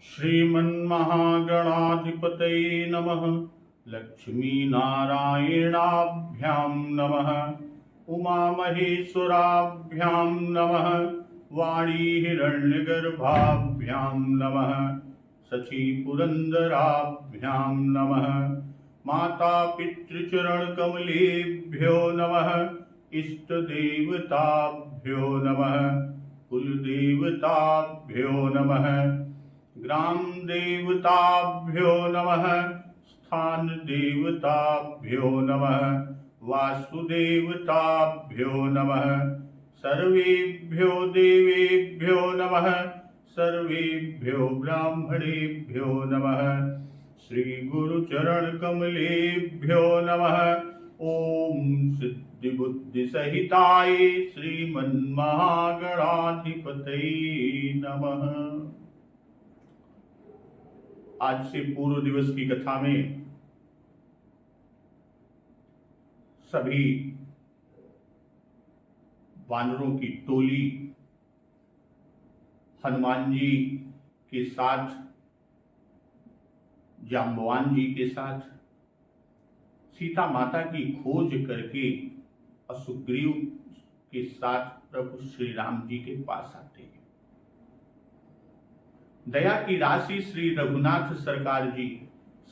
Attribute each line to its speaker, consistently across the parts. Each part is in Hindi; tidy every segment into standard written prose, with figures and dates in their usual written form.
Speaker 1: श्रीमन्महागणाधिपतये नमः। लक्ष्मीनारायणाभ्यां नमः। उमामहेश्वराभ्यां नमः। वाणीहिरण्यगर्भाभ्यां नमः। शचीपुरन्दराभ्यां नमः। मातापितृचरणकमलेभ्यो नमः। इष्टदेवताभ्यो नमः। कुलदेवताभ्यो नमः। ग्रामदेवताभ्यो नमः। स्थानदेवताभ्यो नमः। वासुदेवताभ्यो नमः। सर्वेभ्यो देवेभ्यो नमः। सर्वेभ्यो ब्राह्मणेभ्यो नमः। श्रीगुरुचरणकमलेभ्यो नमः। ओम सिद्धिबुद्धिसहिताय श्रीमन्महागणाधिपतये नमः। आज से पूर्व दिवस की कथा में सभी वानरों की टोली हनुमान जी के साथ, जाम्बवान जी के साथ सीता माता की खोज करके और सुग्रीव के साथ प्रभु श्री राम जी के पास आते हैं। दया की राशि श्री रघुनाथ सरकार जी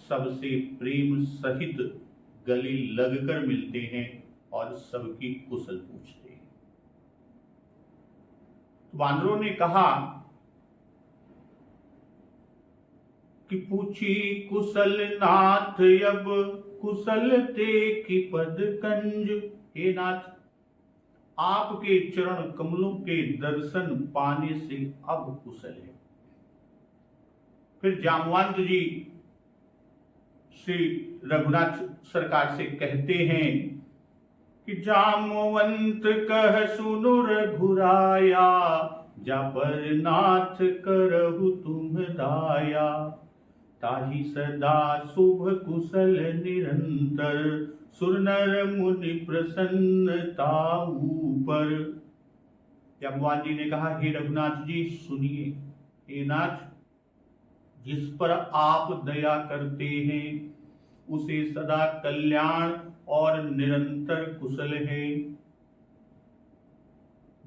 Speaker 1: सबसे प्रेम सहित गले लगकर मिलते हैं और सबकी कुशल पूछते हैं। वानरों ने कहा कि पूछी कुशल नाथ अब कुशल ते की पद कंज। हे नाथ, आपके चरण कमलों के दर्शन पाने से अब कुशल है। फिर जामवंत जी श्री रघुनाथ सरकार से कहते हैं कि जामवंत कह सुनु रघुराया, जा पर नाथ करहु तुम दाया। ताहि सदा शुभ कुशल निरंतर, सुर नर मुनि प्रसन्नता ऊपर। जाम्बवान जी ने कहा, हे रघुनाथ जी सुनिए। हे नाथ, जिस पर आप दया करते हैं उसे सदा कल्याण और निरंतर कुशल है।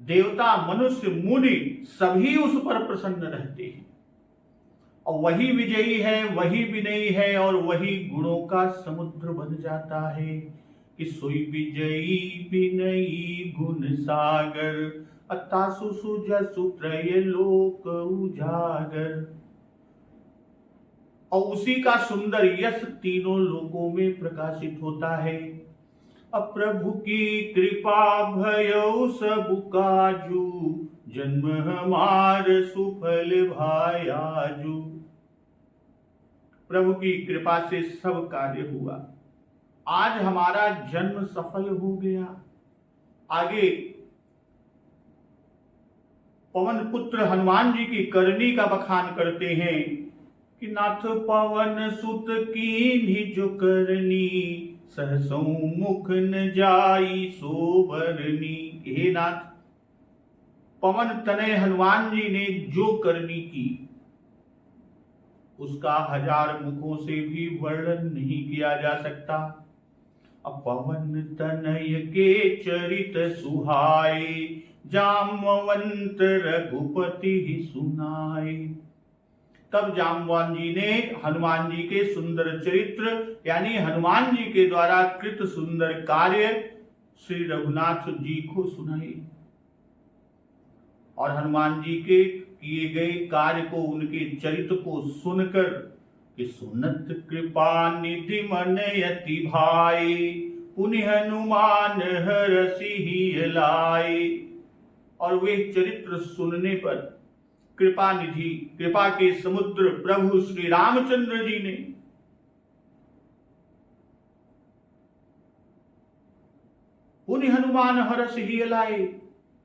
Speaker 1: देवता मनुष्य मुनि सभी उस पर प्रसन्न रहते हैं और वही विजयी है, वही विनयी है और वही गुणों का समुद्र बन जाता है कि सोई विजयी विनयी गुण सागर, अतासु सुजसु त्रय लोक उजागर। और उसी का सुंदर यश तीनों लोकों में प्रकाशित होता है। अब प्रभु की कृपा भयो सब काजू, जन्म हमार सुफल भायाजू। प्रभु की कृपा से सब कार्य हुआ, आज हमारा जन्म सफल हो गया। आगे पवन पुत्र हनुमान जी की करनी का बखान करते हैं कि नाथ पवन सुत कीन्ही जो करनी, सहसौ मुख न जाई सोबरनी। हे नाथ, पवन तनय हनुमान जी ने जो करनी की उसका 1000 मुखों से भी वर्णन नहीं किया जा सकता। अब पवन तनय के चरित सुहाए, जामवंत रघुपति ही सुनाए। तब जाम्बवान जी ने हनुमान जी के सुंदर चरित्र यानी हनुमान जी के द्वारा कृत सुंदर कार्य श्री रघुनाथ जी को सुनाए और हनुमान जी के किए गए कार्य को, उनके चरित्र को सुनकर कि सुनत कृपा निधि मन यति भाई, पुनि हनुमान हरसि लाए। और वे चरित्र सुनने पर कृपा निधि, कृपा के समुद्र प्रभु श्री रामचंद्र जी ने पुनि हनुमान हरसि लाए,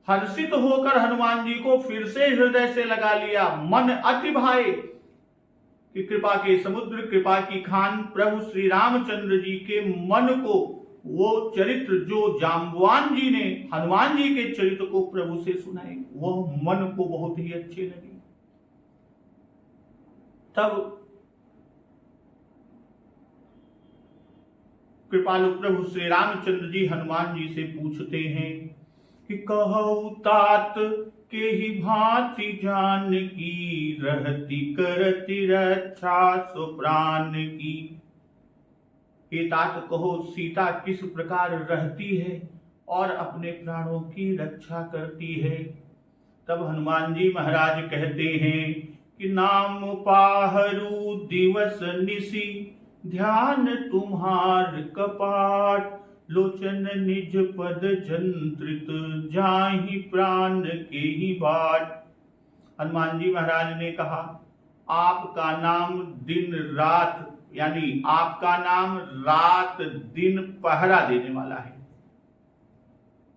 Speaker 1: हर्षित होकर हनुमान जी को फिर से हृदय से लगा लिया। मन अति भाए कि कृपा के समुद्र, कृपा की खान प्रभु श्री रामचंद्र जी के मन को वो चरित्र जो जाम्बवान जी ने हनुमान जी के चरित्र को प्रभु से सुनाए, वह मन को बहुत ही अच्छे लगे। तब कृपालु प्रभु श्री रामचंद्र जी हनुमान जी से पूछते हैं कि कहु तात के ही भांति जान की, रहती करती रक्षा सो प्राण की। हे तात कहो सीता किस प्रकार रहती है और अपने प्राणों की रक्षा करती है। तब हनुमान जी महाराज कहते हैं कि नाम पाहरू दिवस निसी, ध्यान तुम्हार कपाट, लोचन निज पद जंत्रित, जाहि प्राण के ही बाट। हनुमान जी महाराज ने कहा आपका नाम दिन रात, यानी आपका नाम रात दिन पहरा देने वाला है।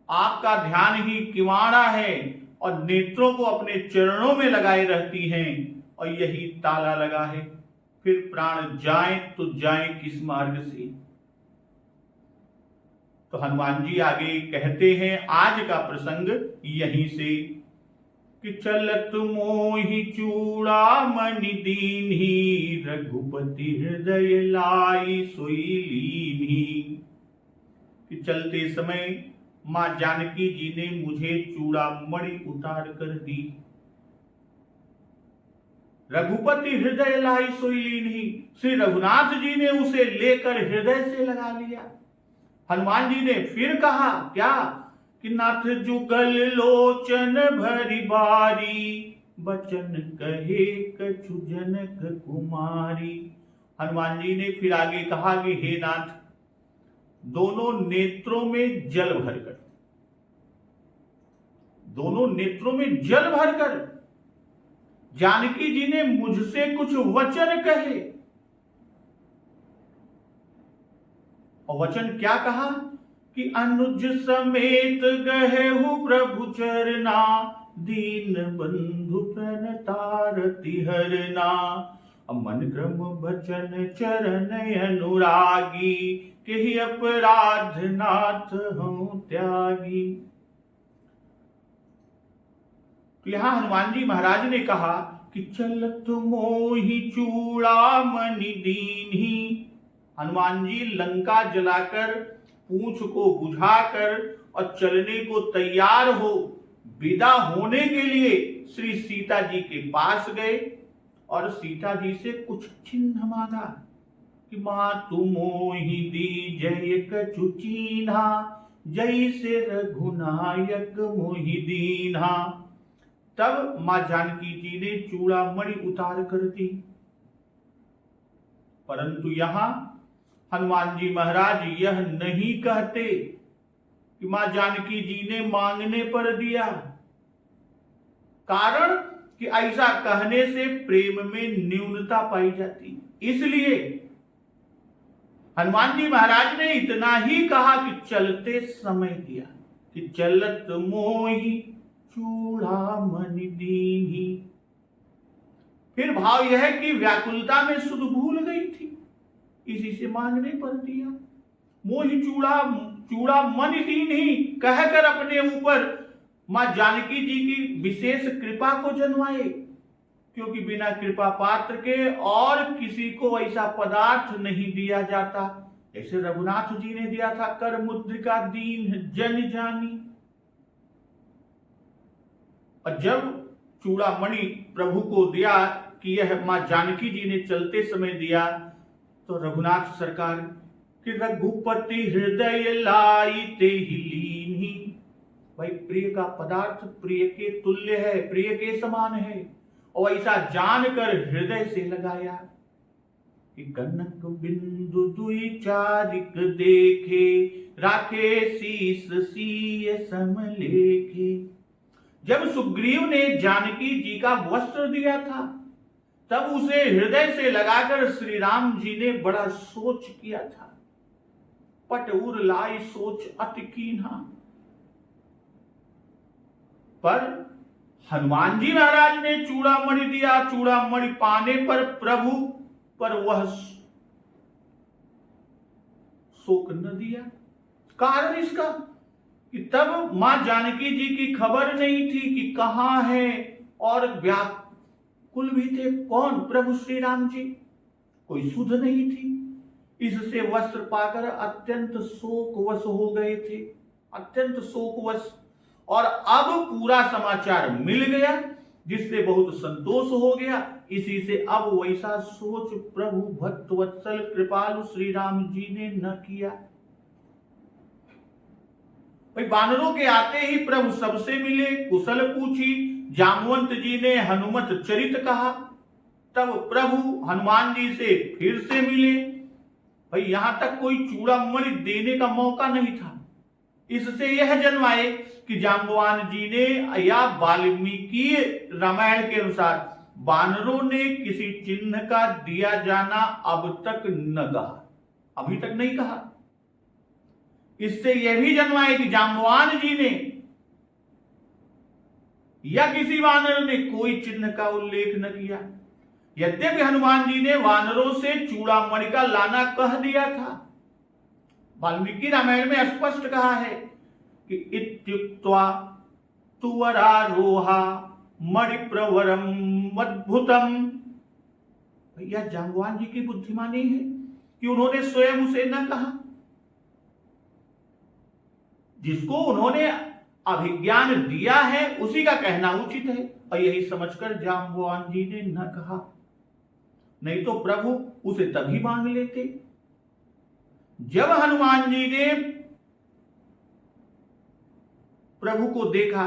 Speaker 1: आपका ध्यान ही किवाड़ा है और नेत्रों को अपने चरणों में लगाए रहती हैं और यही ताला लगा है। फिर प्राण जाए तो जाए किस मार्ग से। तो हनुमान जी आगे कहते हैं आज का प्रसंग यहीं से कि चलत मोहि चूड़ामणि दीन्ही, रघुपति हृदय लाई सोई लीन्ही। कि चलते समय मां जानकी जी ने मुझे चूड़ामणि उतार कर दी। रघुपति हृदय लाई सोई लीन्ही, श्री रघुनाथ जी ने उसे लेकर हृदय से लगा लिया। हनुमान जी ने फिर कहा क्या कि नाथ जुगल लोचन भरी बारी, बचन कहे कछु जनक कुमारी। हनुमान जी ने फिर आगे कहा कि हे नाथ दोनों नेत्रों में जल भरकर, दोनों नेत्रों में जल भरकर जानकी जी ने मुझसे कुछ वचन कहे। और वचन क्या कहा कि अनुज समेत गहेहु प्रभु चरना, दीन बंधु प्रणतारति हरना। मन क्रम बचन चरण अनुरागी, केहि अपराध नाथ हूं त्यागी। तो यहां हनुमान जी महाराज ने कहा कि चलत मोहि चूड़ामणि दीन्ही। हनुमान जी लंका जलाकर पूंछ को बुझाकर और चलने को तैयार हो विदा होने के लिए श्री सीता जी के पास गए और सीता जी से कुछ चिन्ह मांगा कि मां तू मोहि दी जय कछु चीन्हा, जय से रघुनायक मोहि दीन्हा। तब मां जानकी जी ने चूड़ामणि उतार कर दी। परंतु यहां हनुमान जी महाराज यह नहीं कहते कि मां जानकी जी ने मांगने पर दिया। कारण कि ऐसा कहने से प्रेम में न्यूनता पाई जाती, इसलिए हनुमान जी महाराज ने इतना ही कहा कि चलते समय दिया कि चलत मोहि चूड़ामणि दीन्ही। फिर भाव यह है कि व्याकुलता में सुध भूल गई थी, इसी से मांगने पर दिया। मोहि चूड़ामणि दीन्ही कहकर अपने ऊपर मां जानकी जी की विशेष कृपा को जन्माए, क्योंकि बिना कृपा पात्र के और किसी को ऐसा पदार्थ नहीं दिया जाता जैसे रघुनाथ जी ने दिया था। कर मुद्रिका दीन जन जानी। और जब चूड़ामणि प्रभु को दिया कि यह मां जानकी जी ने चलते समय दिया, तो रघुनाथ सरकार कि रघुपति हृदय लाई ते ही लीन्ही। भाई प्रिय का पदार्थ प्रिय के तुल्य है, प्रिय के समान है, और ऐसा जानकर हृदय से लगाया कि कनक बिंदु दुई चारिक देखे, राखे शीस सीय समलेखे। जब सुग्रीव ने जानकी जी का वस्त्र दिया था तब उसे हृदय से लगाकर श्री राम जी ने बड़ा सोच किया था। पट उर लाई सोच अति कीन्हा। पर हनुमान जी महाराज ने चूड़ामणि दिया। चूड़ामणि पाने पर प्रभु पर वह शोक न दिया। कारण इसका कि तब मां जानकी जी की खबर नहीं थी कि कहां है और कुल भी थे। कौन? प्रभु श्री राम जी। कोई सुध नहीं थी। इससे वस्त्र पाकर अत्यंत शोकवश हो गए थे, अत्यंत शोकवश। और अब पूरा समाचार मिल गया, जिससे बहुत संतोष हो गया। इसी से अब वैसा सोच प्रभु भक्त वत्सल कृपालु श्री राम जी ने न किया। भाई वानरों के आते ही प्रभु सबसे मिले, कुशल पूछी। जामवंत जी ने हनुमत चरित कहा। तब प्रभु हनुमान जी से फिर से मिले। भाई यहां तक कोई चूड़ामणि देने का मौका नहीं था। इससे यह जन्माए कि जाम्बवान जी ने या वाल्मीकि रामायण के अनुसार वानरों ने किसी चिन्ह का दिया जाना अब तक न कहा, अभी तक नहीं कहा। इससे यह भी जन्माए कि जाम्बवान जी ने या किसी वानर ने कोई चिन्ह का उल्लेख न किया। यद्यपि हनुमान जी ने वानरों से चूड़ामणि का लाना कह दिया था। वाल्मीकि रामायण में स्पष्ट कहा है कि इत्युक्त्वा तुवरारोहा मणिप्रवरम अद्भुतम। भैया जाम्बवान जी की बुद्धिमानी है कि उन्होंने स्वयं उसे न कहा। जिसको उन्होंने अभिज्ञान दिया है उसी का कहना उचित है, और यही समझकर जाम्बवान जी ने न कहा। नहीं तो प्रभु उसे तभी मांग लेते जब हनुमान जी ने प्रभु को देखा।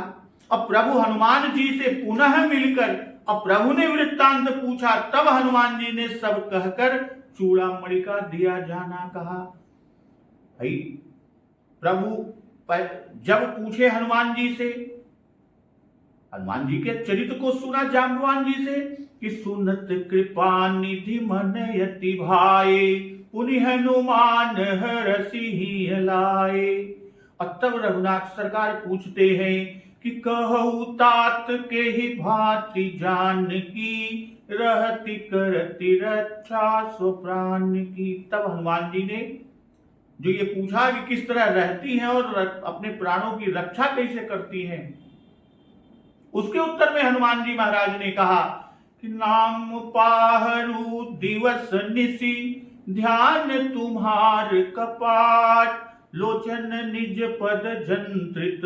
Speaker 1: अब प्रभु हनुमान जी से पुनः मिलकर अब प्रभु ने वृत्तांत पूछा। तब हनुमान जी ने सब कहकर चूड़ामणि का दिया जाना कहा। भाई प्रभु जब पूछे हनुमान जी से, हनुमान जी के चरित्र को सुना जाम्बवान जी से कि सुनत कृपा निधि मन यति भाए, पुनि हनुमान हरसि लाए। और तब रघुनाथ सरकार पूछते हैं कि कहु तात के ही भांति जान की, रहति करति रक्षा सो प्राण की। तब हनुमान जी ने जो ये पूछा कि किस तरह रहती हैं और अपने प्राणों की रक्षा कैसे करती हैं, उसके उत्तर में हनुमान जी महाराज ने कहा कि नाम पाहरू दिवस निसी, ध्यान तुम्हार कपाट, लोचन निज पद जंत्रित,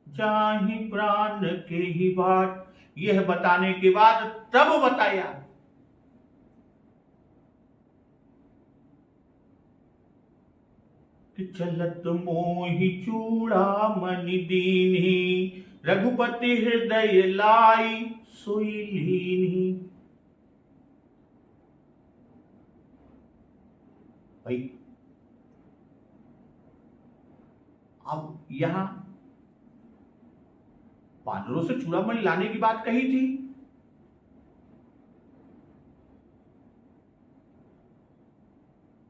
Speaker 1: जाहि प्राण के ही बाट। यह बताने के बाद तब बताया कि चलत मोहि चूड़ामणि दीन्ही, रघुपति हृदय लाई सोई लीन्ही। भाई अब यहां वानरों से चूड़ामणि लाने की बात कही थी।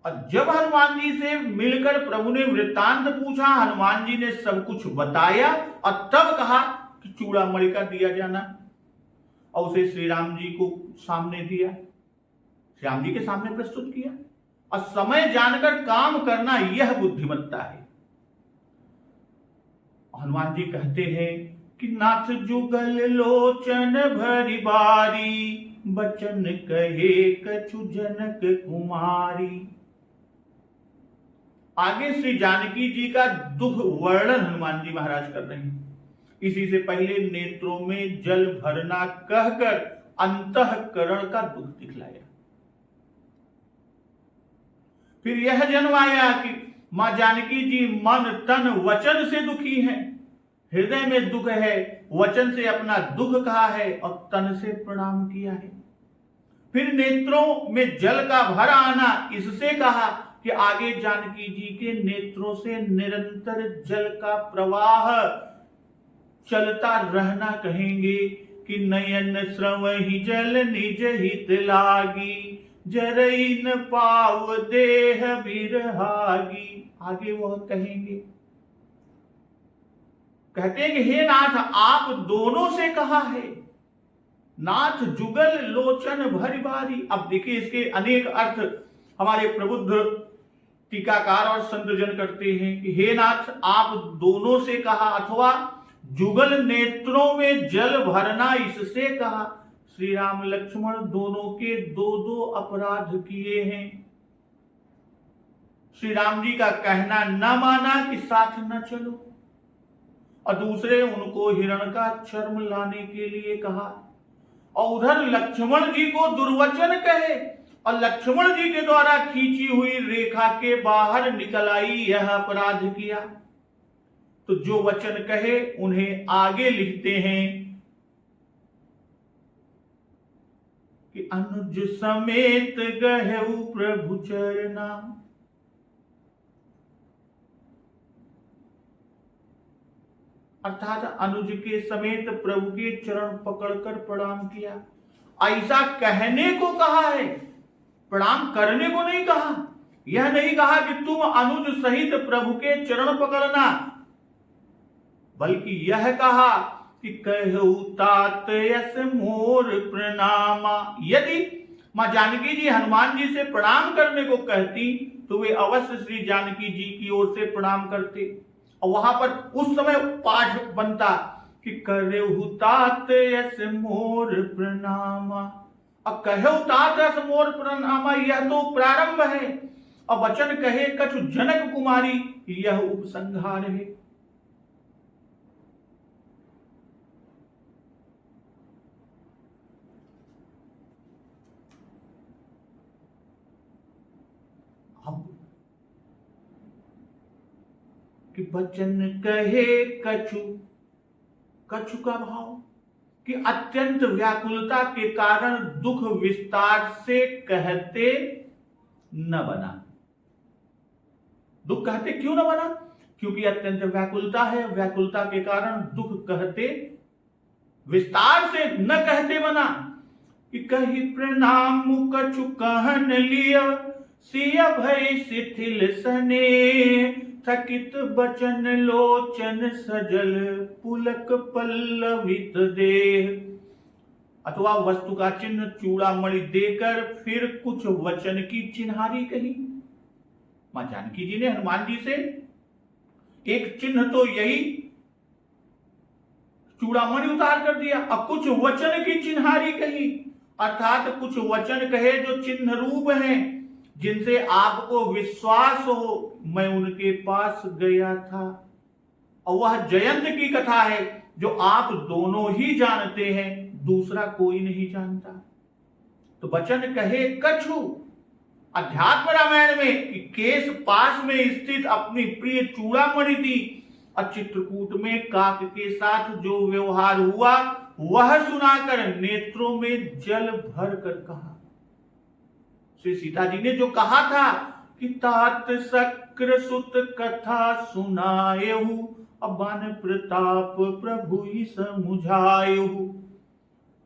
Speaker 1: और जब हनुमान जी से मिलकर प्रभु ने वृत्तांत पूछा, हनुमान जी ने सब कुछ बताया और तब कहा कि चूड़ामणि का दिया जाना, और उसे श्री राम जी को सामने दिया, श्री राम जी के सामने प्रस्तुत किया। और समय जानकर काम करना यह बुद्धिमत्ता है। हनुमान जी कहते हैं कि नाथ जुगल लोचन भरी बारी, बचन कहे कछु जनक कुमारी। आगे श्री जानकी जी का दुख वर्णन हनुमान जी महाराज कर रहे हैं। इसी से पहले नेत्रों में जल भरना कहकर अंतःकरण का दुख दिखलाया। फिर यह जन्माया कि मां जानकी जी मन तन वचन से दुखी हैं। हृदय में दुख है, वचन से अपना दुख कहा है और तन से प्रणाम किया है। फिर नेत्रों में जल का भर आना, इससे कहा कि आगे जानकी जी के नेत्रों से निरंतर जल का प्रवाह चलता रहना कहेंगे कि नयन स्रवहि जल निज हित लागी, जरई न पाव देह बिरहागी। आगे वह कहेंगे, कहते हैं कि हे नाथ आप दोनों से कहा है, नाथ जुगल लोचन भरी बारी। अब देखिए इसके अनेक अर्थ हमारे प्रबुद्ध टीकाकार और संतजन करते हैं कि हे नाथ आप दोनों से कहा, अथवा जुगल नेत्रों में जल भरना इससे कहा। श्री राम लक्ष्मण दोनों के दो दो अपराध किए हैं। श्री राम जी का कहना न माना कि साथ न चलो, और दूसरे उनको हिरण का चर्म लाने के लिए कहा, और उधर लक्ष्मण जी को दुर्वचन कहे और लक्ष्मण जी के द्वारा खींची हुई रेखा के बाहर निकल आई, यह अपराध किया। तो जो वचन कहे उन्हें आगे लिखते हैं कि अनुज समेत गहेउ प्रभु चरना। अर्थात अनुज के समेत प्रभु के चरण पकड़कर प्रणाम किया। ऐसा कहने को कहा है, प्रणाम करने को नहीं कहा। यह नहीं कहा कि तुम अनुज सहित प्रभु के चरण पकड़ना, बल्कि यह कहा कि कहु तात यस मोर प्रणामा। यदि मां जानकी जी हनुमान जी से प्रणाम करने को कहती तो वे अवश्य श्री जानकी जी की ओर से प्रणाम करते, और वहां पर उस समय पाठ बनता कि करहु तात यस मोर प्रणामा। अब कहु तात यस मोर प्रणामा यह तो प्रारंभ है, और वचन कहे कछु जनक कुमारी यह उपसंहार है। कि वचन कहे कछु, कछु का भाव कि अत्यंत व्याकुलता के कारण दुख विस्तार से कहते न बना। दुख कहते क्यों न बना? क्योंकि अत्यंत व्याकुलता है, व्याकुलता के कारण दुख कहते विस्तार से न कहते बना। कि कही प्रणाम कछु कहन लिया, सिया भय शिथिल सने, थकित बचन लोचन सजल पुलक पल्लवित देह। अथवा वस्तु का चिन्ह चूड़ामणि देकर फिर कुछ वचन की चिन्हारी कही। मां जानकी जी ने हनुमान जी से एक चिन्ह तो यही चूड़ामणि उतार कर दिया, अब कुछ वचन की चिन्हारी कही, अर्थात कुछ वचन कहे जो चिन्ह रूप हैं, जिनसे आपको विश्वास हो। मैं उनके पास गया था, और वह जयंत की कथा है जो आप दोनों ही जानते हैं, दूसरा कोई नहीं जानता। तो वचन कहे कछु अध्यात्म रामायण में कि केस पास में स्थित अपनी प्रिय चूड़ामणि थी, और चित्रकूट में काक के साथ जो व्यवहार हुआ वह सुनाकर नेत्रों में जल भर कर कहा। श्री सीता जी ने जो कहा था कि तात शक्र सुत कथा सुनाएहु, अबान प्रताप प्रभु ही समुझाएहु।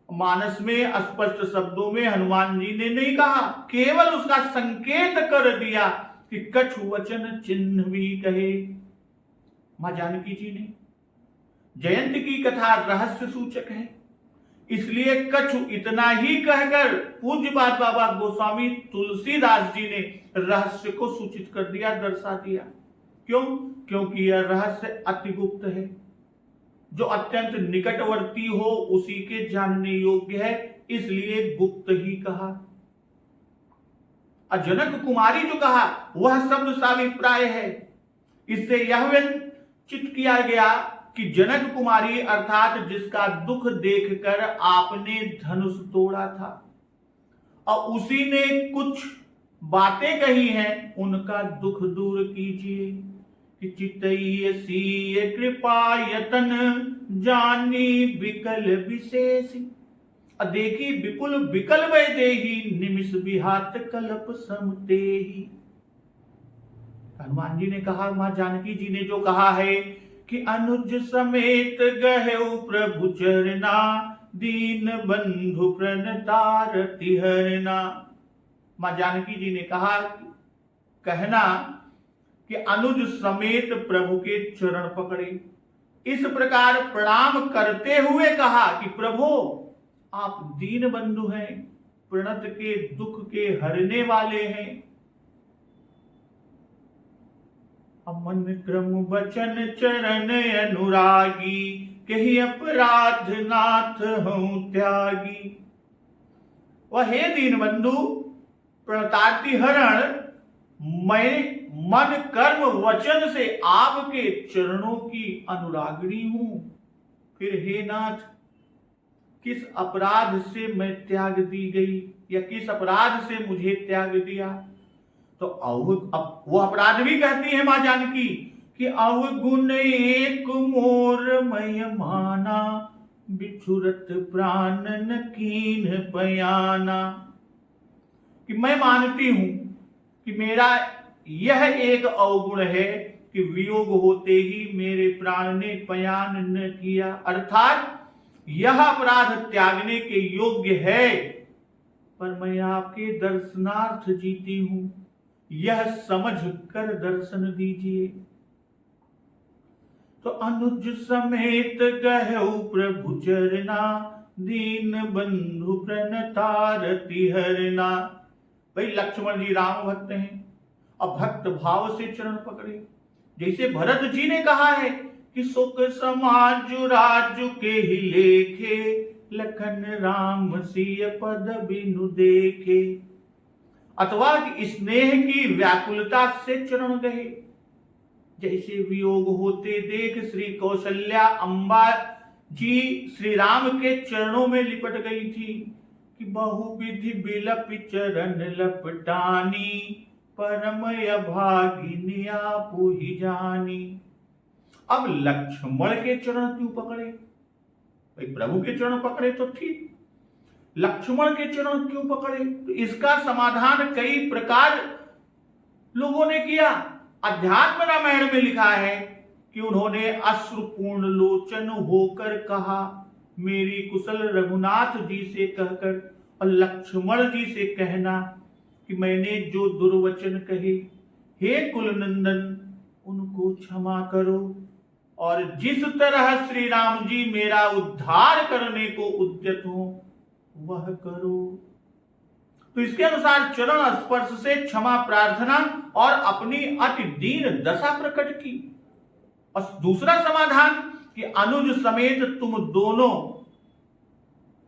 Speaker 1: मानस में स्पष्ट शब्दों में हनुमान जी ने नहीं कहा, केवल उसका संकेत कर दिया कि कछु वचन चिन्ह भी कहे। मां जानकी जी ने जयंत की कथा रहस्य सूचक है, इसलिए कछु इतना ही कहकर पूज्य बाबा गोस्वामी तुलसीदास जी ने रहस्य को सूचित कर दिया, दर्शा दिया। क्यों? क्योंकि यह रहस्य अति गुप्त है, जो अत्यंत निकटवर्ती हो उसी के जानने योग्य है, इसलिए गुप्त ही कहा। जनक कुमारी जो कहा वह शब्द साभिप्राय है। इससे यह व्यंचित किया गया कि जनक कुमारी अर्थात जिसका दुख देखकर आपने धनुष तोड़ा था और उसी ने कुछ बातें कही हैं, उनका दुख दूर कीजिए। कि चितई सीय कृपा यतन जानी विकल विशेष, देखी विपुल विकल वै देही निमिष विहात कल्प समते ही। हनुमान जी ने कहा, मां जानकी जी ने जो कहा है कि अनुज समेत गहेउ प्रभु चरना, दीन बंधु प्रणतारति हरना। मां जानकी जी ने कहा, कहना कि अनुज समेत प्रभु के चरण पकड़े। इस प्रकार प्रणाम करते हुए कहा कि प्रभु आप दीन बंधु हैं, प्रणत के दुख के हरने वाले हैं। अमन क्रम वचन चरण अनुरागी, कही अपराध नाथ हूं त्यागी। वह हे दीनबंधु प्रणतार्ति हरण, मैं मन कर्म वचन से आपके चरणों की अनुरागिणी हूं। फिर हे नाथ, किस अपराध से मैं त्याग दी गई या किस अपराध से मुझे त्याग दिया? तो वो अपराध भी कहती है मां जानकी कि अवगुण एक मोर मय माना, बिछुरत प्राण न कीन पयाना। कि मैं मानती हूं कि मेरा यह एक अवगुण है कि वियोग होते ही मेरे प्राण ने पयान न किया, अर्थात यह अपराध त्यागने के योग्य है, पर मैं आपके दर्शनार्थ जीती हूं, यह समझ कर दर्शन दीजिए। तो अनुज समेत गहु प्रभु चरना, दीन बंधु प्रणतारति हरना। भाई लक्ष्मण जी राम भक्त हैं और भक्त भाव से चरण पकड़े। जैसे भरत जी ने कहा है कि सुख समाज राजु के ही लेखे, लखन राम सिय पद बिनु देखे। अथवा स्नेह की व्याकुलता से चरण गए। जैसे वियोग होते देख श्री कौशल्या अम्बा जी श्री राम के चरणों में लिपट गई थी कि बहुविधि बिलप चरण लपटानी, परमय भागिनी आपु ही जानी। अब लक्ष्मण के चरण क्यों पकड़े? भाई प्रभु के चरण पकड़े तो ठीक, लक्ष्मण के चरण क्यों पकड़े? तो इसका समाधान कई प्रकार लोगों ने किया। अध्यात्म रामायण में लिखा है कि उन्होंने अश्रुपूर्ण लोचन होकर कहा, मेरी कुशल रघुनाथ जी से कहकर और लक्ष्मण जी से कहना कि मैंने जो दुर्वचन कहे, हे कुलनंदन उनको क्षमा करो, और जिस तरह श्री राम जी मेरा उद्धार करने को उद्यत हो वह करो। तो इसके अनुसार चरण स्पर्श से क्षमा प्रार्थना और अपनी अति दीन दशा प्रकट की। और दूसरा समाधान कि अनुज समेत तुम दोनों,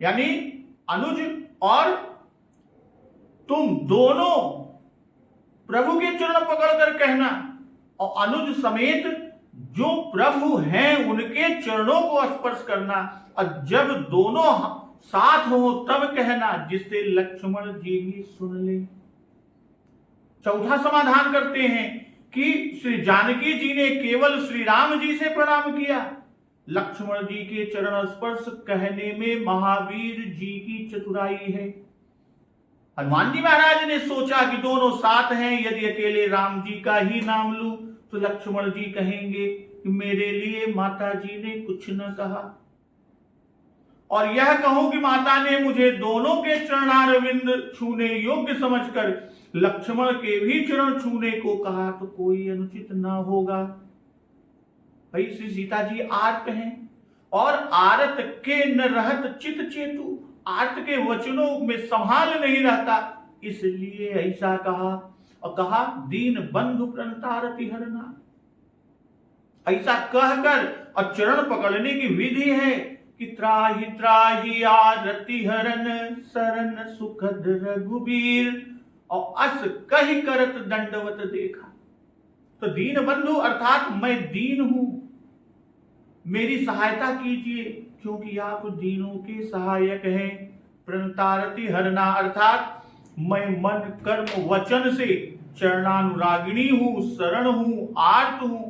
Speaker 1: यानी अनुज और तुम दोनों प्रभु के चरण पकड़कर कहना, और अनुज समेत जो प्रभु हैं उनके चरणों को स्पर्श करना, और जब दोनों साथ हो तब कहना, जिससे लक्ष्मण जी भी सुन ले। चौथा समाधान करते हैं कि श्री जानकी जी ने केवल श्री राम जी से प्रणाम किया। लक्ष्मण जी के चरण स्पर्श कहने में महावीर जी की चतुराई है। हनुमान जी महाराज ने सोचा कि दोनों साथ हैं, यदि अकेले राम जी का ही नाम लूं तो लक्ष्मण जी कहेंगे कि मेरे लिए माता जी ने कुछ न कहा, और यह कहूं कि माता ने मुझे दोनों के चरणारविंद छूने योग्य समझकर लक्ष्मण के भी चरण छूने को कहा तो कोई अनुचित न होगा। भाई श्री सीता जी आर्त हैं, और आरत के न रहत चित चेतु, आर्त के वचनों में संभाल नहीं रहता, इसलिए ऐसा कहा। और कहा दीन बंधु प्रणतारति हरना। ऐसा कहकर और चरण पकड़ने की विधि है कि त्राहि त्राहि आरति हरन, शरण सुखद रघुबीर, और अस कही करत दंडवत देखा। तो दीन बंधु अर्थात मैं दीन हूं, मेरी सहायता कीजिए क्योंकि आप दीनों के सहायक हैं। प्रणतारति हरना अर्थात मैं मन कर्म वचन से चरणानुरागिणी हूं, शरण हूं, आर्त हूं,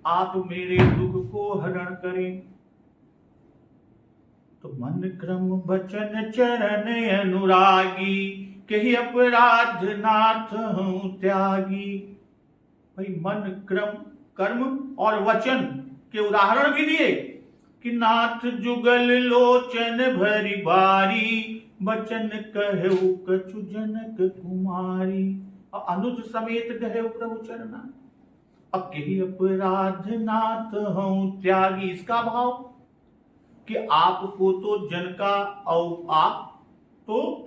Speaker 1: आप मेरे दुख को हरण करें। तो मन क्रम वचन चरण अनुरागी, कही अपराध नाथ हूं त्यागी। भाई मन क्रम कर्म और वचन के उदाहरण भी दिए कि नाथ जुगल लोचन भरी बारी, वचन कहु कछु जनक कुमारी, और अनुज समेत गहे प्रभु चरना। अब कही अपराध नाथ हूं त्यागी, इसका भाव कि आपको तो जन का और आप तो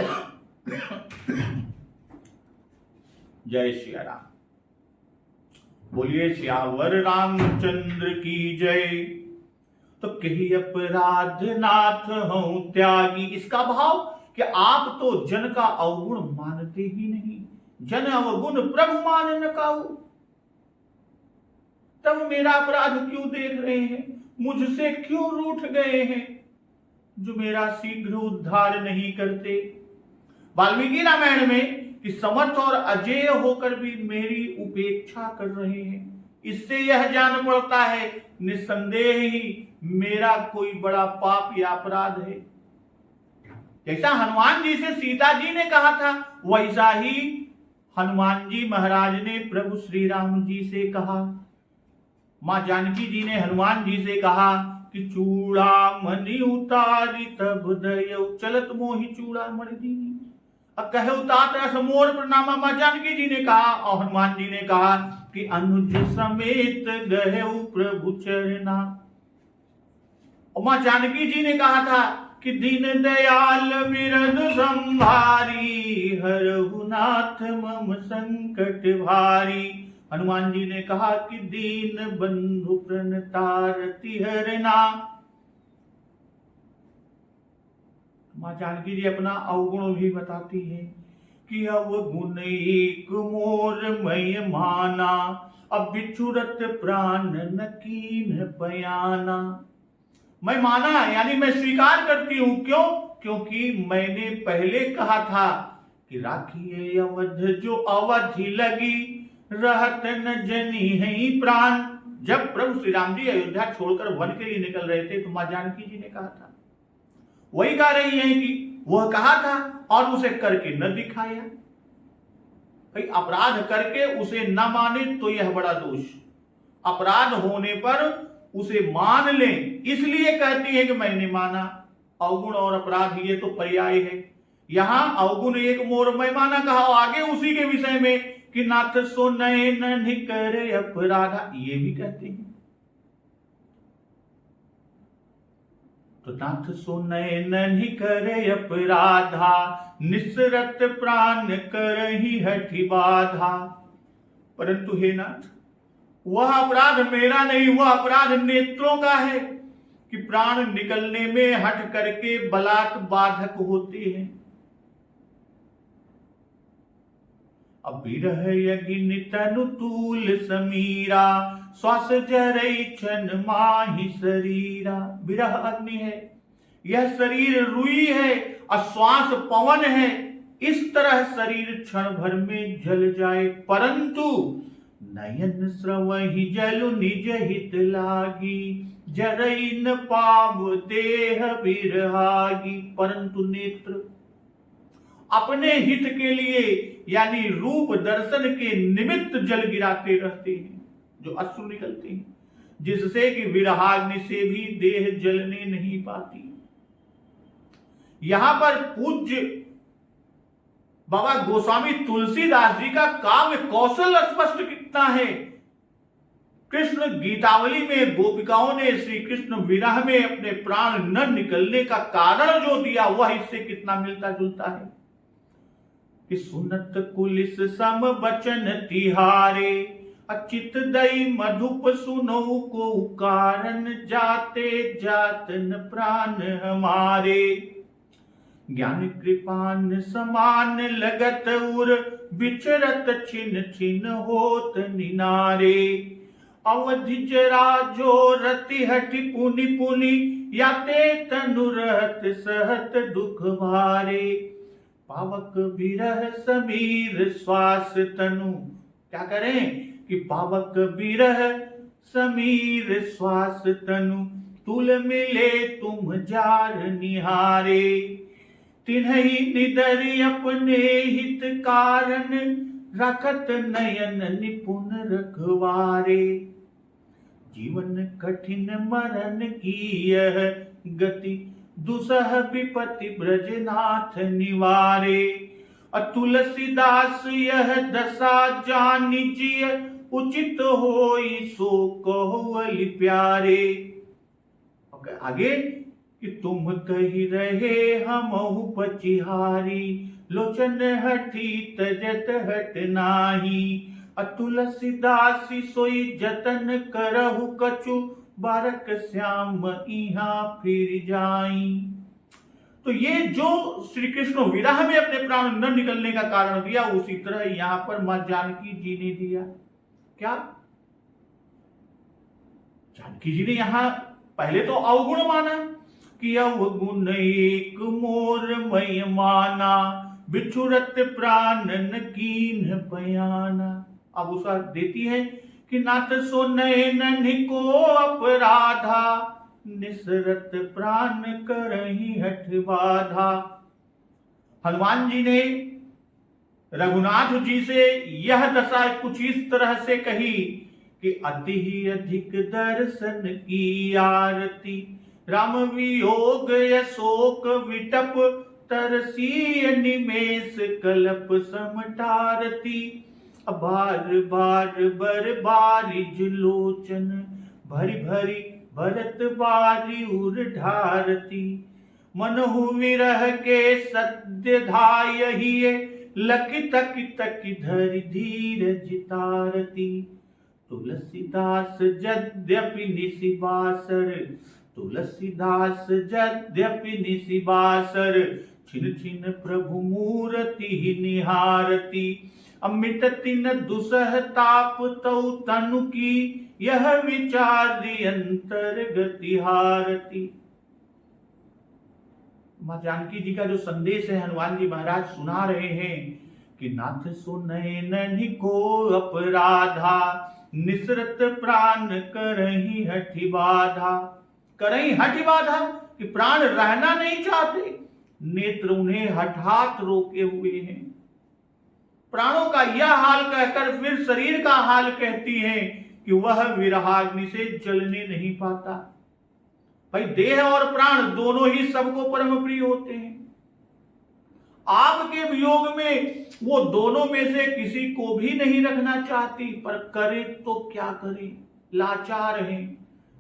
Speaker 1: जय श्री राम। बोलिए श्यावर रामचंद्र की जय। तो कही अपराध नाथ हूं त्यागी, इसका भाव कि आप तो जन का अवगुण मानते ही नहीं, जन अवगुण प्रभु मान न काऊ। तब मेरा अपराध क्यों देख रहे हैं, मुझसे क्यों रूठ गए हैं, जो मेरा शीघ्र उद्धार नहीं करते। वाल्मीकि रामायण में कि समर्थ और अजेय होकर भी मेरी उपेक्षा कर रहे हैं, इससे यह जान पड़ता है निस्संदेह ही मेरा कोई बड़ा पाप या अपराध है। जैसा हनुमान जी से सीता जी ने कहा था, वैसा ही हनुमान जी महाराज ने प्रभु श्री राम जी से कहा। मां जानकी जी ने हनुमान जी से कहा कि चूड़ामणि उतारी तब दयौ, चलत मोहि चूड़ामणि दीनी। अब कहे उतात रस मोर प्रणामा, मां जानकी जी ने कहा और हनुमान जी ने कहा कि अनुज समेत गहेउ प्रभु चरना। और मां जानकी जी ने कहा था कि दीन दयाल बिरद संभारी, हरहु नाथ मम संकट भारी। हनुमान जी ने कहा कि दीन बंधु प्रणतारति हरना। मां जानकी जी अपना अवगुण भी बताती है कि अवगुण एक मोर मय माना, अब बिछुरत प्राण न कीन बयाना। मैं माना यानी मैं स्वीकार करती हूं, क्यों? क्योंकि मैंने पहले कहा था कि राखिए अवध जो अवधि लगी, रहत न जनी है प्राण। जब प्रभु श्री राम जी अयोध्या छोड़कर वन के लिए निकल रहे थे तो मां जानकी जी ने कहा था, वही कह रही है कि वह कहा था और उसे करके न दिखाया। भाई अपराध करके उसे न माने तो यह बड़ा दोष, अपराध होने पर उसे मान ले इसलिए कहती है कि मैंने माना। अवगुण और अपराध ये तो पर्याय है। यहां अवगुण एक मोर मैं माना कहा, आगे उसी के विषय में कि नाथ सो नयन निकरे अपराधा, ये भी कहते हैं। तो नाथ सो नयन निकरे अपराधा, निसरत प्राण करहि हठि बाधा। परंतु हे नाथ, वह अपराध मेरा नहीं, वह अपराध नेत्रों का है कि प्राण निकलने में हट करके बलात् बाधक होते हैं। अब विरह यज्ञ तनु तूल समीरा, श्वास जरई छन माहि शरीरा। विरह अग्नि है, यह शरीर रुई है और श्वास पवन है। इस तरह शरीर क्षण भर में जल जाए, परंतु नयन स्रवहि जलु निज हित लागी, जरई न पाव देह बिरहागी। परंतु नेत्र अपने हित के लिए यानी रूप दर्शन के निमित्त जल गिराते रहते हैं, जो अश्रु निकलते हैं, जिससे कि विरहाग्नि से भी देह जलने नहीं पाती। यहां पर पूज्य बाबा गोस्वामी तुलसीदास जी का काव्य कौशल स्पष्ट कितना है। कृष्ण गीतावली में गोपिकाओं ने श्री कृष्ण विरह में अपने प्राण न निकलने का कारण जो दिया, वह इससे कितना मिलता जुलता है कि सुनत कुलिस सम बचन तिहारे, अचित दई मधुप सुनो को कारण, जाते जातन प्राण हमारे। ज्ञान कृपान समान लगत उर, बिचरत छिन छिन होत निनारे। अवधि जरा जो रति हटि पुनि पुनि, याते तनु रहत सहत दुख भारे। पावक बिरह समीर श्वास तनु, क्या करें कि पावक बिरह समीर श्वास तनु, तुल मिले तुम जार निहारे। तिन्हि निदरि अपने हित कारण, रखत नयन निपुण रखवारे। जीवन कठिन मरण की यह गति, दुसह विपति ब्रजनाथ निवारे। तुलसीदास यह दशा जानिजिय, उचित होई सो कहो अली प्यारे। आगे कि तुम कही रहे हमहु पचिहारी, लोचन हठी तजत हट नाही। तुलसीदासी सोई जतन करहु कछु, बारक श्याम इहा फिर जाई। तो ये जो श्री कृष्ण विरह में अपने प्राण न निकलने का कारण दिया, उसी तरह यहां पर मां जानकी जी ने दिया। क्या? जानकी जी ने यहां पहले तो अवगुण माना कि अवगुण एक मोर मय माना, बिछुरत प्राणन कीन बयाना। अब उसका देती है कि नाथ सो नयन को अपराधा, निसरत प्राण करही हठ बाधा। हनुमान जी ने रघुनाथ जी से यह दशा कुछ इस तरह से कही कि अति ही अधिक दर्शन की आरती, राम वियोग शोक विटप, तरसी निमेष कल्प समटारती। बार बार बर बारिज लोचन, भरी भरी भरत बारी उर ढारती। मनहु विरह के सद्य धायहिए, लकी तक तक धरि धीरज तारती। तुलसीदास यद्यपि निशिबासर, तुलसीदास यद्यपि निशिबासर, छिन छिन प्रभु मूरति निहारती। अमित तिन दुसह ताप तौ तनु की, यह विचार अंतर गति हारती। मां जानकी जी का जो संदेश है हनुमान जी महाराज सुना रहे हैं कि नाथ सो नयन को अपराधा, निसरत प्राण करही हठि बाधा। करही हठि बाधा कि प्राण रहना नहीं चाहते, नेत्र उन्हें हठात रोके हुए हैं। प्राणों का यह हाल कहकर फिर शरीर का हाल कहती है कि वह विरहाग्नि से जलने नहीं पाता। भाई देह और प्राण दोनों ही सबको परम प्रिय होते हैं। आपके वियोग में वो दोनों में से किसी को भी नहीं रखना चाहती, पर करे तो क्या करे, लाचार है।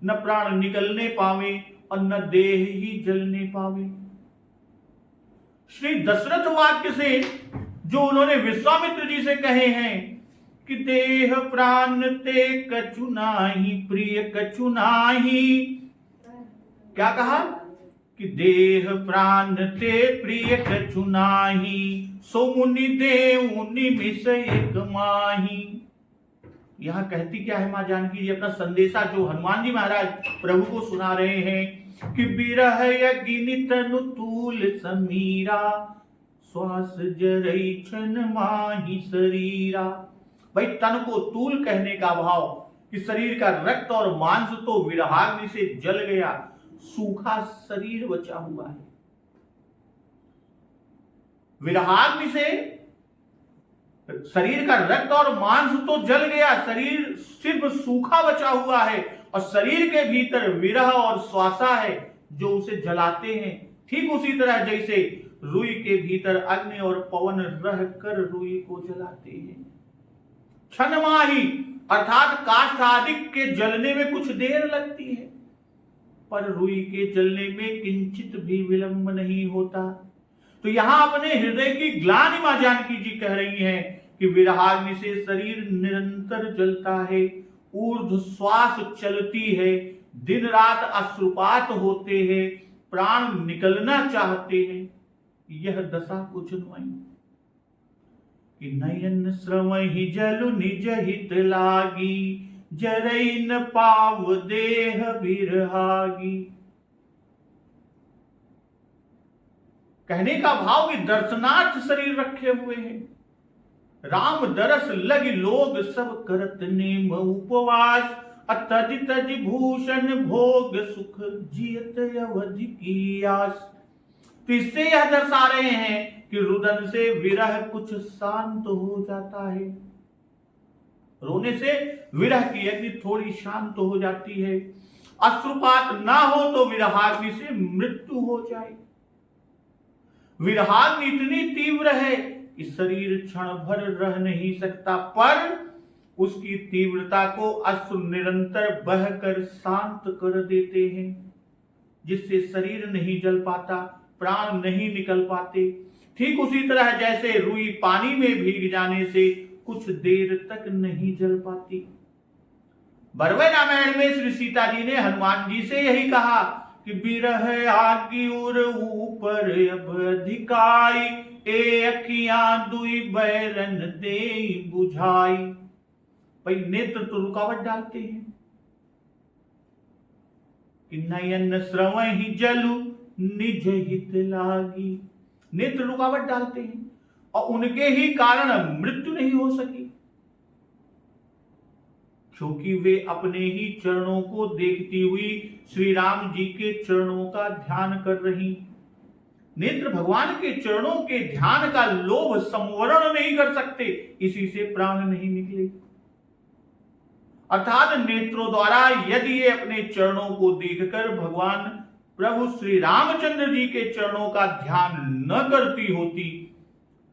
Speaker 1: न प्राण निकलने पावे और न देह ही जलने पावे। श्री दशरथ वाक्य से जो उन्होंने विश्वामित्र जी से कहे हैं कि देह प्राण ते कछु नाही, प्रिय कछु नाही। क्या कहा कि देह प्राण ते प्रिय कछु नाही, सो मुनि देव निमिष एक माही। यहां कहती क्या है मां जानकी जी अपना संदेशा जो हनुमान जी महाराज प्रभु को सुना रहे हैं कि बिरह यज्ञ तनु तूल समीरा, श्वास जरई छन माही शरीरा। भाई तन को तूल कहने का भाव कि शरीर का रक्त और मांस तो विरहाग्नि से जल गया, सूखा शरीर बचा हुआ है। विरहाग्नि से शरीर का रक्त और मांस तो जल गया, शरीर सिर्फ सूखा बचा हुआ है और शरीर के भीतर विरह और श्वासा है जो उसे जलाते हैं। ठीक उसी तरह जैसे रुई के भीतर अग्नि और पवन रह कर रुई को जलाते हैं। क्षणमाही अर्थात काष्ठ आदि के जलने में कुछ देर लगती है, पर रुई के जलने में किंचित भी विलंब नहीं होता। तो यहां अपने हृदय की ग्लानि मां जानकी जी कह रही हैं कि विरहाग्नि से शरीर निरंतर जलता है, ऊर्ध्व श्वास चलती है, दिन रात अश्रुपात होते हैं, प्राण निकलना चाहते हैं। यह दशा को जन्माई कि नयन श्रवहि जलु निज हित लागी, जरई न पाव देह बिरहागी। कहने का भाव कि दर्शनार्थ शरीर रखे हुए हैं। राम दरस लग लोग सब करत नेम उपवास, अतज तज भूषण भोग सुख जियत अवधि की आस। तो इससे यह दर्शा रहे हैं कि रुदन से विरह कुछ शांत हो जाता है, रोने से विरह की अग्नि थोड़ी शांत हो जाती है। अश्रुपात ना हो तो विरहाग्नि से मृत्यु हो जाए। विरहाग्नि इतनी तीव्र है कि शरीर क्षण भर रह नहीं सकता, पर उसकी तीव्रता को अश्रु निरंतर बहकर शांत कर देते हैं, जिससे शरीर नहीं जल पाता, प्राण नहीं निकल पाते। ठीक उसी तरह जैसे रुई पानी में भीग जाने से कुछ देर तक नहीं जल पाती। बरवे रामायण में श्री सीता जी ने हनुमान जी से यही कहा कि बिरह आगी उर ऊपर अब अधिकाई, ए अखियां दुई बैरन दे बुझाई। भाई नेत्र तो रुकावट डालते हैं कि नयन श्रवहि जलु निज हित लागी। नेत्र रुकावट डालते हैं और उनके ही कारण मृत्यु नहीं हो सकी, क्योंकि वे अपने ही चरणों को देखती हुई श्री राम जी के चरणों का ध्यान कर रही। नेत्र भगवान के चरणों के ध्यान का लोभ संवरण नहीं कर सकते, इसी से प्राण नहीं निकले। अर्थात नेत्रों द्वारा यदि ये अपने चरणों को देखकर भगवान प्रभु श्री रामचंद्र जी के चरणों का ध्यान न करती होती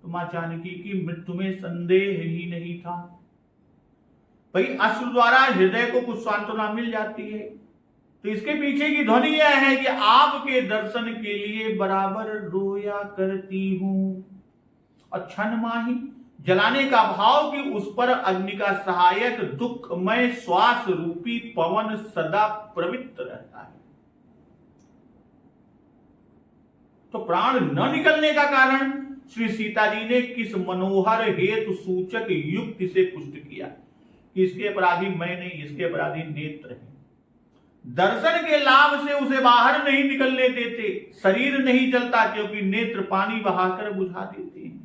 Speaker 1: तो मां जानकी की मृत्यु में संदेह ही नहीं था। भाई अश्रु द्वारा हृदय को कुछ सांत्वना मिल जाती है, तो इसके पीछे की ध्वनि यह है कि आपके दर्शन के लिए बराबर रोया करती हूं। और क्षण माही जलाने का भाव कि उस पर अग्नि का सहायक दुखमय श्वास रूपी पवन सदा प्रवृत्त रहता है। तो प्राण न निकलने का कारण श्री सीता जी ने किस मनोहर हेतु सूचक युक्ति से पुष्ट किया कि इसके अपराधी मैं नहीं, इसके अपराधी नेत्र हैं। दर्शन के लाभ से उसे बाहर नहीं निकलने देते, शरीर नहीं जलता क्योंकि नेत्र पानी बहाकर बुझा देते हैं।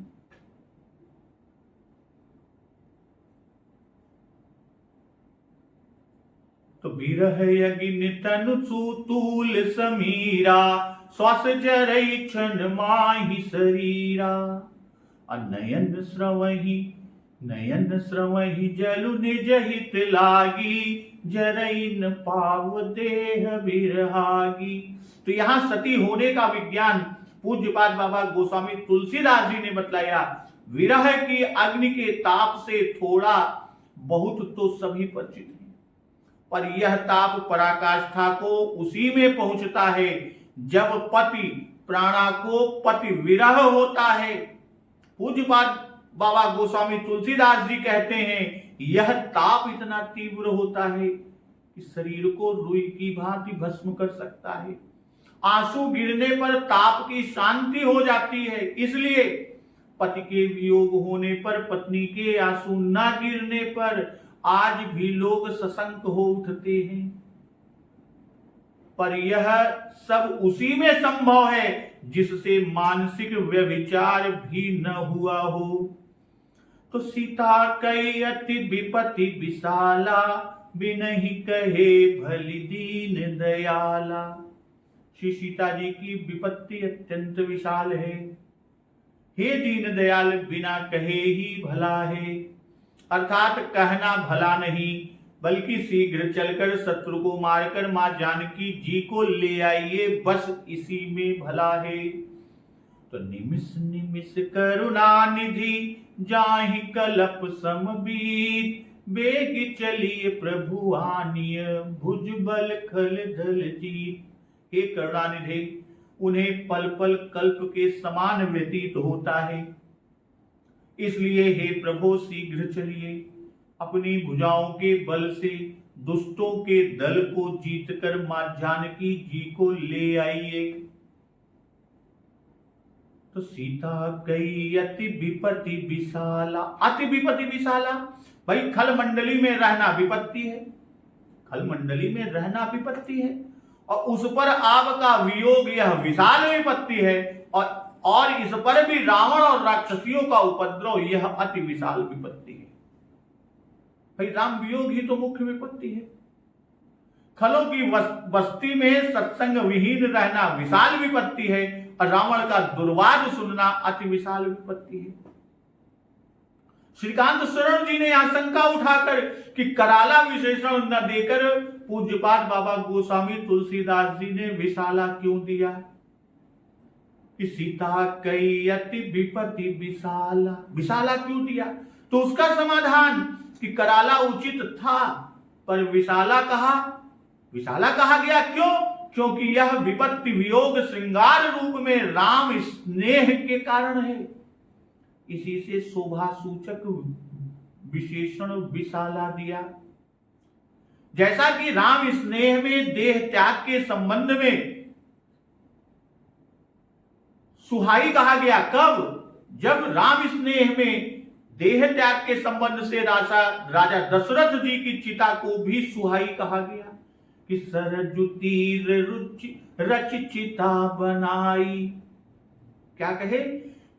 Speaker 1: तो बिरह अग्नि तनु सुतूल समीरा, श्वास जरई क्षण माहि शरीरा। नयन श्रवहि जलु निज हित लागी, जरईन पाव देह बिरहागी। तो यहां सती होने का विज्ञान पूज्यपाद बाबा गोस्वामी तुलसीदास जी ने बतलाया। विरह की अग्नि के ताप से थोड़ा बहुत तो सभी परिचित हैं, पर यह ताप पराकाष्ठा को उसी में पहुंचता है जब पति प्राणा को पति विरह होता है। पूज्यपाद बाबा गोस्वामी तुलसीदास जी कहते हैं यह ताप इतना तीव्र होता है कि शरीर को रुई की भांति भस्म कर सकता है। आंसू गिरने पर ताप की शांति हो जाती है, इसलिए पति के वियोग होने पर, पत्नी के आंसू न गिरने पर आज भी लोग सशंक हो उठते हैं। पर यह सब उसी में संभव है जिससे मानसिक व्यभिचार भी न हुआ हो। तो सीता कई अति विपत्ति विशाला, बिनहि कहे भली दीन दयाला। श्री सीता जी की विपत्ति अत्यंत विशाल है, हे दीन दयाल बिना कहे ही भला है। अर्थात कहना भला नहीं बल्कि शीघ्र चलकर शत्रु को मारकर मां जानकी जी को ले आइए, बस इसी में भला है। तो निमिष निमिष करुणा निधि, जाहि कलप समबीत, बेग चलिए प्रभु आनिय, भुज बल खल दल जीत। हे करुणानिधि, उन्हें पल पल कल्प के समान व्यतीत होता है, इसलिए हे प्रभु शीघ्र चलिए, अपनी भुजाओं के बल से दुष्टों के दल को जीतकर मां जानकी जी को ले आइए। तो सीता कई अति विपत्ति विशाला। अति विपत्ति विशाला, भाई खल मंडली में रहना विपत्ति है, खल मंडली में रहना विपत्ति है, और उस पर आपका वियोग यह विशाल विपत्ति है, और इस पर भी रावण और राक्षसियों का उपद्रव यह अति विशाल विपत्ति है। भाई राम वियोग ही तो मुख्य विपत्ति है। खलों की बस्ती में सत्संग विहीन रहना विशाल विपत्ति है, और रावण का दुर्वाद सुनना अति विशाल विपत्ति है। श्रीकांत शरण जी ने आशंका उठाकर कि कराला विशेषण न देकर पूज्यपाद बाबा गोस्वामी तुलसीदास जी ने विशाला क्यों दिया, कि सीता कई अति विपत्ति विशाला, विशाला क्यों दिया? तो उसका समाधान कि कराला उचित था पर विशाला कहा गया क्यों? क्योंकि यह विपत्ति वियोग श्रृंगार रूप में राम स्नेह के कारण है, इसी से शोभा सूचक विशेषण विशाला दिया। जैसा कि राम स्नेह में देह त्याग के संबंध में सुहाई कहा गया कब? जब राम स्नेह में देह त्याग के संबंध से राजा दशरथ जी की चिता को भी सुहाई कहा गया कि सरजु तीर रच चिता बनाई। क्या कहे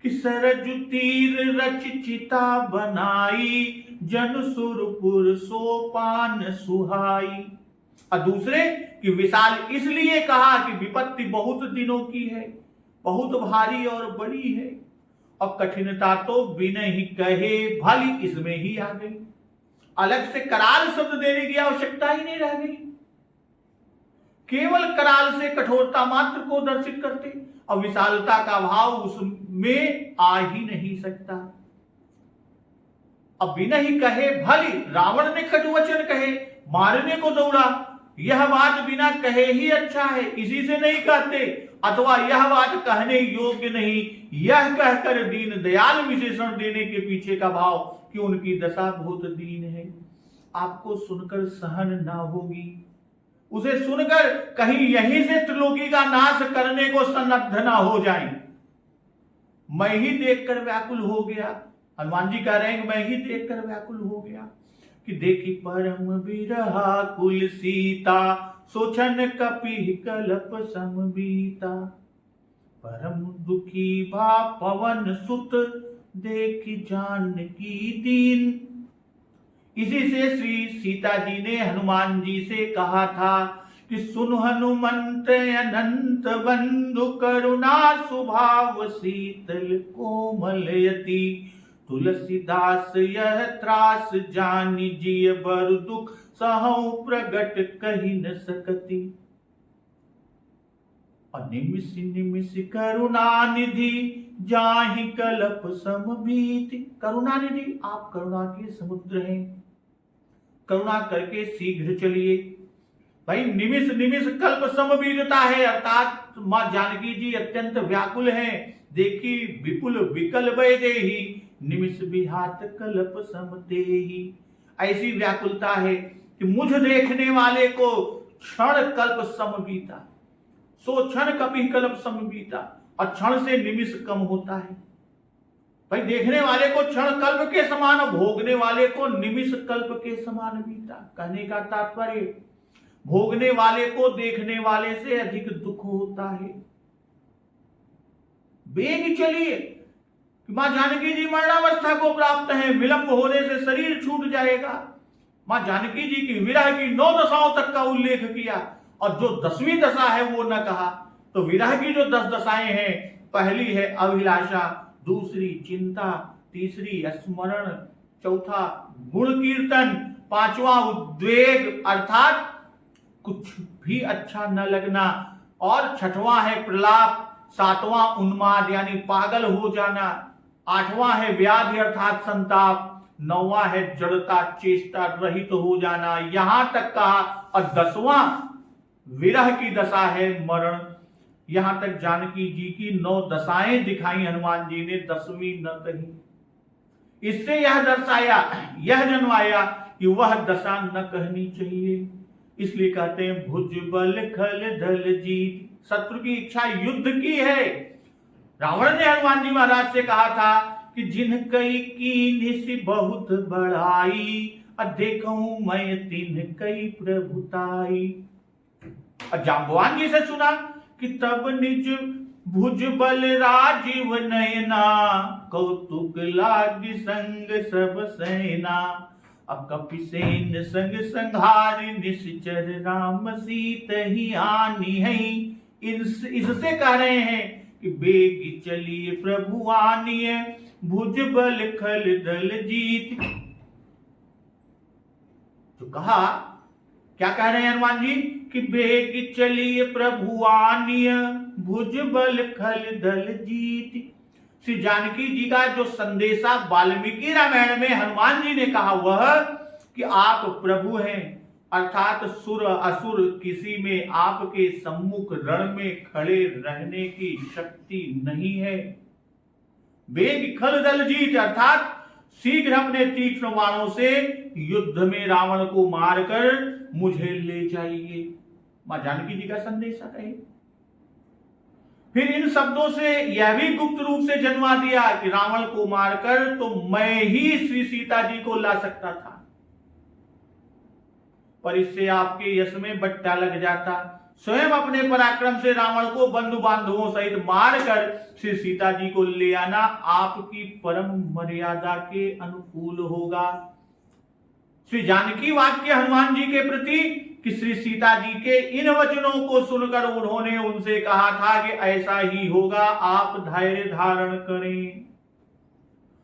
Speaker 1: कि सरजु तीर रच चिता बनाई, जन सुरपुर सोपान सुहाई। और दूसरे कि विशाल इसलिए कहा कि विपत्ति बहुत दिनों की है, बहुत भारी और बड़ी है, और कठिनता तो बिना ही कहे भली इसमें ही आ गई। अलग से कराल शब्द देने की आवश्यकता ही नहीं रह गई, केवल कराल से कठोरता मात्र को दर्शित करते और विशालता का भाव उसमें आ ही नहीं सकता। अब बिना ही कहे भली, रावण ने कटुवचन कहे, मारने को दौड़ा, यह बात बिना कहे ही अच्छा है, इसी से नहीं कहते, अथवा यह बात कहने योग्य नहीं, यह कहकर दीन दयाल विशेषण देने के पीछे का भाव कि उनकी दशा बहुत दीन है, आपको सुनकर सहन ना होगी, उसे सुनकर कहीं यहीं से त्रिलोकी का नाश करने को सन्नद्ध ना हो जाए। मैं ही देखकर व्याकुल हो गया, हनुमान जी कह रहे हैं कि मैं ही देखकर व्याकुल हो गया कि देखी परम विरहा कुल सीता, सोचन कपि कलप समबीता, परम दुखी भा पवन सुत, देखी जानकी दीन। इसी से श्री सीता जी ने हनुमान जी से कहा था कि सुन हनुमंत अनंत बंधु, करुणा स्वभाव शीतल कोमल यति, तुलसीदास यह त्रास जानी, जिय बर दुख सहु प्रगट कही न सकती। निमिष निमिष करुणा निधि, जाहि कल्प समभीति। करुणा निधि, आप करुणा के समुद्र हैं, करुणा करके शीघ्र चलिए। भाई निमिष निमिष कल्प समबीतता है, अर्थात मां जानकी जी अत्यंत व्याकुल हैं। देखी विपुल विकल वै देही, निमिष विहात कल्प समतेहि। ऐसी व्याकुलता है कि मुझ देखने वाले को क्षण कल्प समबीता, सो क्षण कपि कल्प समबीता, और क्षण से निमिष कम होता है। भाई देखने वाले को क्षण कल्प के समान, भोगने वाले को निमिष कल्प के समान बीता। कहने का तात्पर्य, भोगने वाले को देखने वाले से अधिक दुख होता है। बेग चलिए, मां जानकी जी मरणावस्था को प्राप्त है, विलंब होने से शरीर छूट जाएगा। मां जानकी जी की विरह की 9 दशाओं तक का उल्लेख किया, और जो 10वीं दशा है वो न कहा। तो विरह की जो 10 दशाएं हैं, पहली है अभिलाषा, दूसरी चिंता, तीसरी स्मरण, चौथा गुण कीर्तन, पांचवा उद्वेग अर्थात कुछ भी अच्छा न लगना, और छठवां है प्रलाप, सातवां उन्माद यानी पागल हो जाना, आठवां है व्याधि अर्थात संताप, नौवां है जड़ता चेष्टा रहित हो जाना, यहां तक कहा। और 10वां विरह की दशा है मरण। यहां तक जानकी जी की 9 दशाएं दिखाई हनुमान जी ने, 10वीं न कही। इससे यह दर्शाया, यह जन्माया कि वह दशा न कहनी चाहिए। इसलिए कहते हैं भुज बल खल दल जीत। शत्रु की इच्छा युद्ध की है। रावण ने हनुमान जी महाराज से कहा था कि जिन कई कीन्हि बहुत बढ़ाई, देखूं मैं तिन कई प्रभुताई। और जाम्बवान जी से सुना कि तब निज भुज बल राजीव नयना, कौतुक लाग संग सब सेना, कपिसेन संग संहार निश्चर, राम सीत ही आनी है। इससे कह रहे हैं कि बेग चलिए प्रभु आनिए, भुज बल खल दल जीत। तो कहा, क्या कह रहे हैं हनुमान जी कि बेग चलिए प्रभु आनिए, भुज बल खल दल जीत। श्री जानकी जी का जो संदेशा वाल्मीकि रामायण में हनुमान जी ने कहा, वह कि आप प्रभु हैं, अर्थात सुर असुर किसी में आपके सम्मुख रण में खड़े रहने की शक्ति नहीं है। बेग खल दल जीत अर्थात शीघ्र अपने तीक्ष्ण बाणों से युद्ध में रावण को मारकर मुझे ले जाइए। मां जानकी जी का संदेश है। फिर इन शब्दों से यह भी गुप्त रूप से जन्मा दिया कि रावण को मारकर तो मैं ही श्री सीता जी को ला सकता था, पर इससे आपके यश में बट्टा लग जाता। स्वयं अपने पराक्रम से रावण को बंधु बांधवों सहित मारकर श्री सीता जी को ले आना आपकी परम मर्यादा के अनुकूल होगा। श्री जानकी वाक्य हनुमान जी के प्रति कि श्री सीता जी के इन वचनों को सुनकर उन्होंने उनसे कहा था कि ऐसा ही होगा, आप धैर्य धारण करें।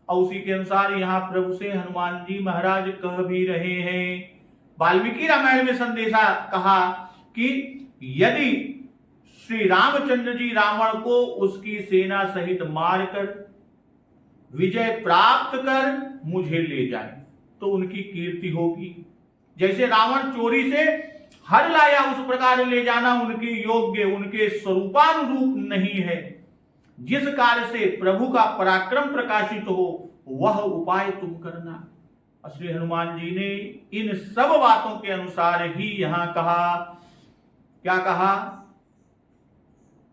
Speaker 1: और उसी के अनुसार यहां प्रभु से हनुमान जी महाराज कह भी रहे हैं। वाल्मीकि रामायण में संदेशा कहा कि यदि श्री रामचंद्र जी रावण को उसकी सेना सहित मारकर विजय प्राप्त कर मुझे ले जाए तो उनकी कीर्ति होगी। जैसे रावण चोरी से हर लाया उस प्रकार ले जाना उनके योग्य, उनके स्वरूपानुरूप नहीं है। जिस कार्य से प्रभु का पराक्रम प्रकाशित हो वह उपाय तुम करना। श्री हनुमान जी ने इन सब बातों के अनुसार ही यहां कहा, क्या कहा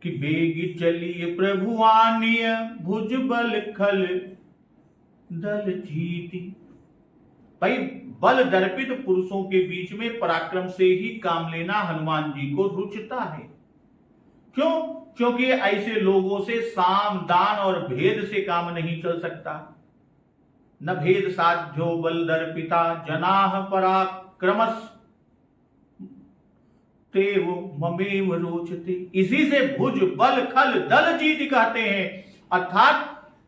Speaker 1: कि बेग चलिए प्रभु आनिय भुज बल खल दल जीती। भाई बल दर्पित पुरुषों के बीच में पराक्रम से ही काम लेना हनुमान जी को रुचता है। क्यों? क्योंकि ऐसे लोगों से साम दान और भेद से काम नहीं चल सकता। न भेद साध्यो बल दर्पिता जनाह पराक्रमस तेव ममेव रोचते। इसी से भुज बल खल दल जीत कहते हैं। अर्थात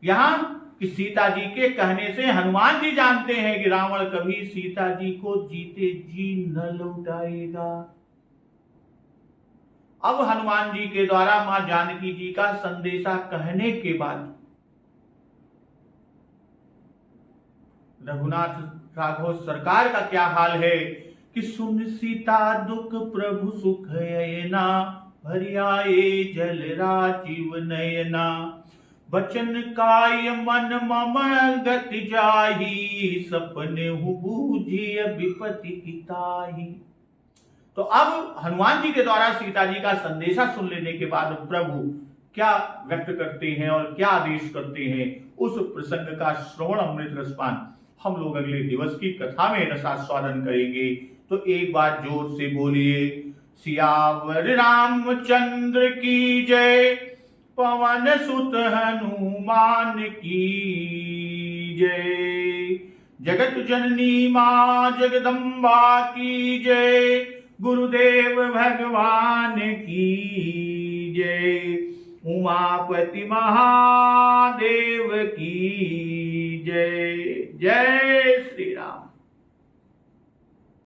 Speaker 1: यहां कि सीता जी के कहने से हनुमान जी जानते हैं कि रावण कभी सीता जी को जीते जी न लौटाएगा। अब हनुमान जी के द्वारा मां जानकी जी का संदेशा कहने के बाद रघुनाथ राघव सरकार का क्या हाल है कि सुन सीता दुख प्रभु सुख अयना भरियाए जल राजीव नयना बचन काय मन मम गति जाही सपने बूझिय विपत्ति किताही। तो अब हनुमान जी के द्वारा सीता जी का संदेशा सुन लेने के बाद प्रभु क्या व्यक्त करते हैं और क्या आदेश करते हैं, उस प्रसंग का श्रवण अमृत रसपान हम लोग अगले दिवस की कथा में रसास्वादन करेंगे। तो एक बार जोर से बोलिए, सियावर रामचंद्र की जय, पवन सुत हनुमान की जय। जगत जननी मां जगदम्बा की जय, गुरुदेव भगवान की जय, उमापति महादेव की जय। जय श्री राम।